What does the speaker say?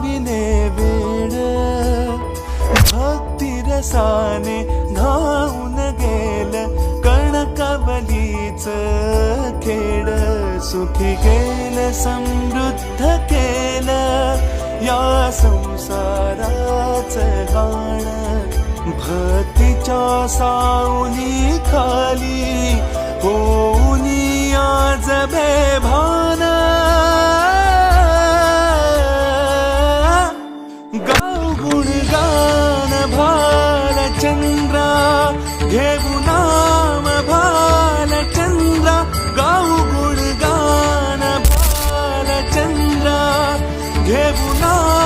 विने वेळ भक्ती रसाने घाऊन गेल कणकवलीच खेड सुखी केल समृद्ध केल या संसाराच गाण भक्तीच्या सावली खाली होऊनी आज बेभान गाव गुणगान भालचंद्रा घेऊ नाम भालचंद्रा गाव गुणगान भालचंद्रा घेऊ नाम